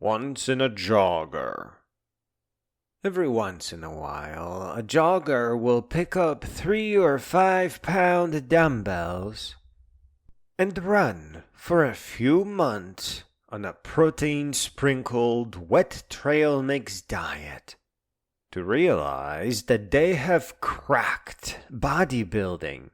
Once in a jogger. Every once in a while, a jogger will pick up 3 or 5 pound dumbbells and run for a few months on a protein-sprinkled wet trail mix diet to realize that they have cracked bodybuilding.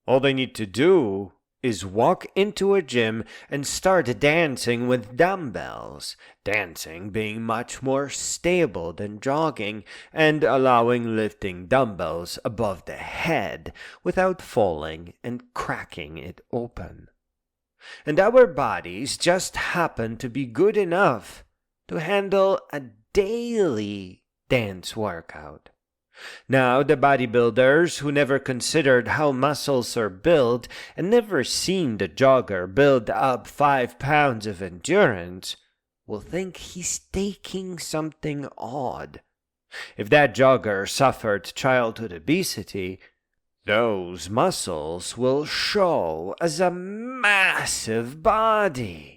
All they need to do is walk into a gym and start dancing with dumbbells, dancing being much more stable than jogging and allowing lifting dumbbells above the head without falling and cracking it open. And our bodies just happen to be good enough to handle a daily dance workout. Now, the bodybuilders who never considered how muscles are built and never seen the jogger build up 5 pounds of endurance will think he's taking something odd. If that jogger suffered childhood obesity, those muscles will show as a massive body.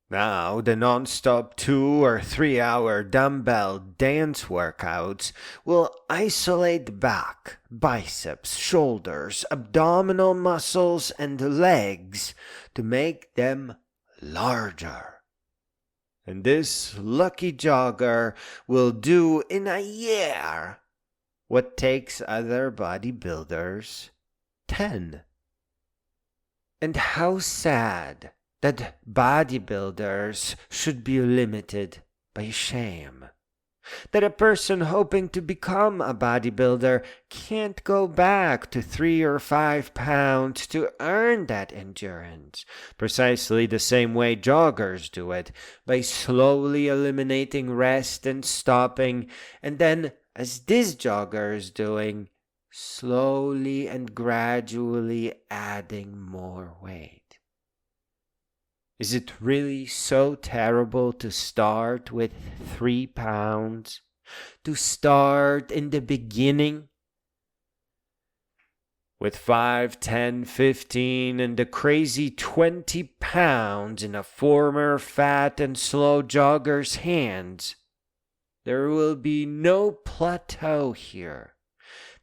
Now, the non-stop 2 or 3 hour dumbbell dance workouts will isolate back, biceps, shoulders, abdominal muscles, and legs to make them larger. And this lucky jogger will do in a year what takes other bodybuilders 10. And how sad that bodybuilders should be limited by shame. That a person hoping to become a bodybuilder can't go back to 3 or 5 pounds to earn that endurance, precisely the same way joggers do it, by slowly eliminating rest and stopping, and then, as this jogger is doing, slowly and gradually adding more weight. Is it really so terrible to start with 3 pounds? To start in the beginning? With 5, 10, 15, and the crazy 20 pounds in a former fat and slow jogger's hands, there will be no plateau here.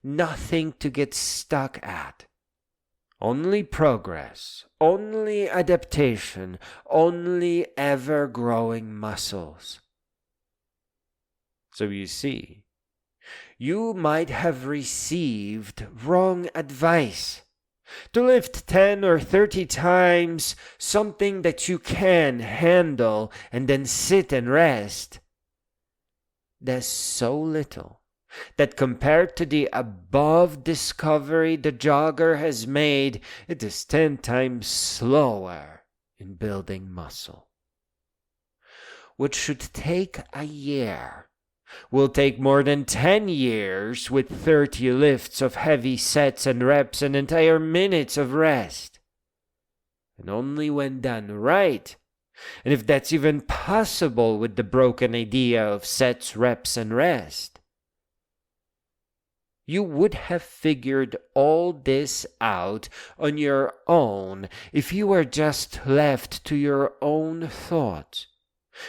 Nothing to get stuck at. Only progress, only adaptation, only ever-growing muscles. So you see, you might have received wrong advice to lift 10 or 30 times something that you can handle and then sit and rest. There's so little that compared to the above discovery the jogger has made, it is 10 times slower in building muscle. What should take a year will take more than 10 years with 30 lifts of heavy sets and reps and entire minutes of rest. And only when done right, and if that's even possible with the broken idea of sets, reps, and rest, you would have figured all this out on your own if you were just left to your own thoughts,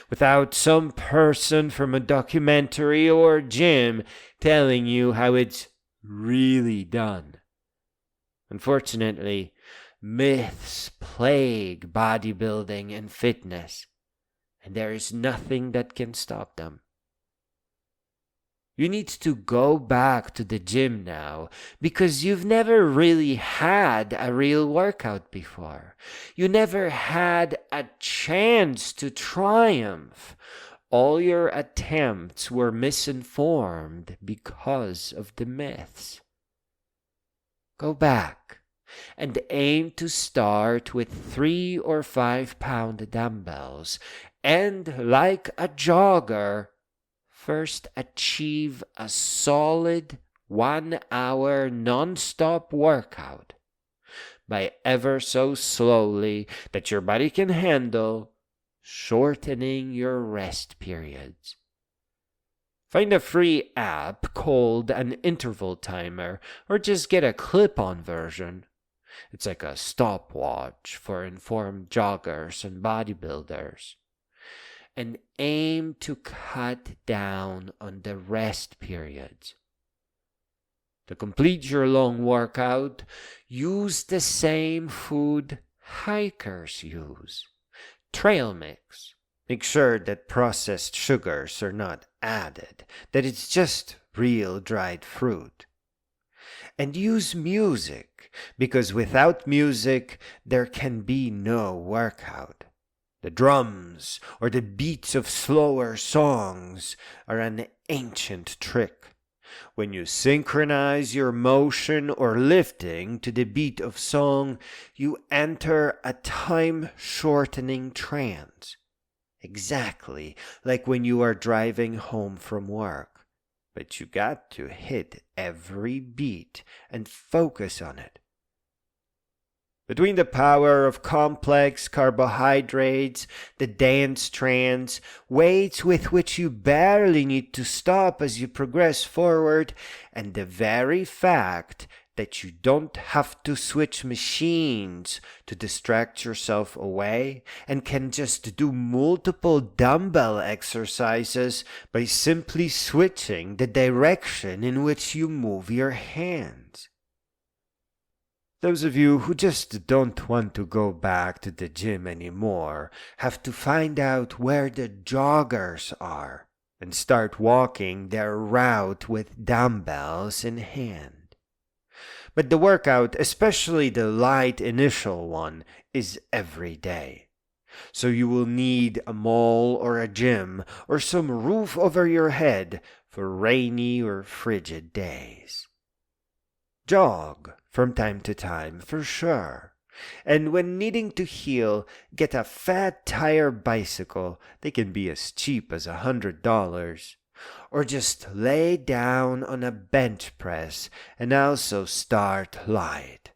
without some person from a documentary or gym telling you how it's really done. Unfortunately, myths plague bodybuilding and fitness, and there is nothing that can stop them. You need to go back to the gym now because you've never really had a real workout before. You never had a chance to triumph. All your attempts were misinformed because of the myths. Go back and aim to start with 3 or 5 pound dumbbells and, like a jogger, first achieve a solid 1 hour non-stop workout by ever so slowly that your body can handle, shortening your rest periods. Find a free app called an interval timer, or just get a clip-on version. It's like a stopwatch for informed joggers and bodybuilders. and aim to cut down on the rest periods. To complete your long workout, use the same food hikers use. Trail mix. Make sure that processed sugars are not added, that it's just real dried fruit. And use music, because without music, there can be no workout. The drums or the beats of slower songs are an ancient trick. When you synchronize your motion or lifting to the beat of song, you enter a time-shortening trance. Exactly like when you are driving home from work. But you got to hit every beat and focus on it. Between the power of complex carbohydrates, the dance trance, weights with which you barely need to stop as you progress forward, and the very fact that you don't have to switch machines to distract yourself away and can just do multiple dumbbell exercises by simply switching the direction in which you move your hands. Those of you who just don't want to go back to the gym anymore have to find out where the joggers are and start walking their route with dumbbells in hand. But the workout, especially the light initial one, is every day. So you will need a mall or a gym or some roof over your head for rainy or frigid days. Jog from time to time, for sure. And when needing to heal, get a fat tire bicycle. They can be as cheap as $100. Or just lay down on a bench press and also start light.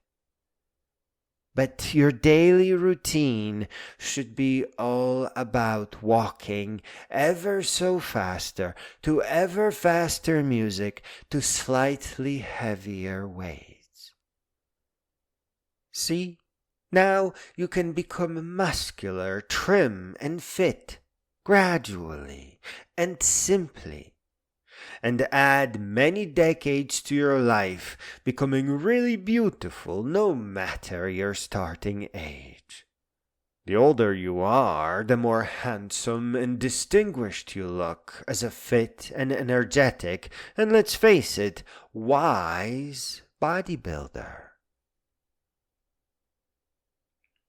But your daily routine should be all about walking ever so faster to ever faster music to slightly heavier weights. See, now you can become muscular, trim, and fit gradually and simply, and add many decades to your life, becoming really beautiful no matter your starting age. The older you are, the more handsome and distinguished you look as a fit and energetic, and let's face it, wise bodybuilder.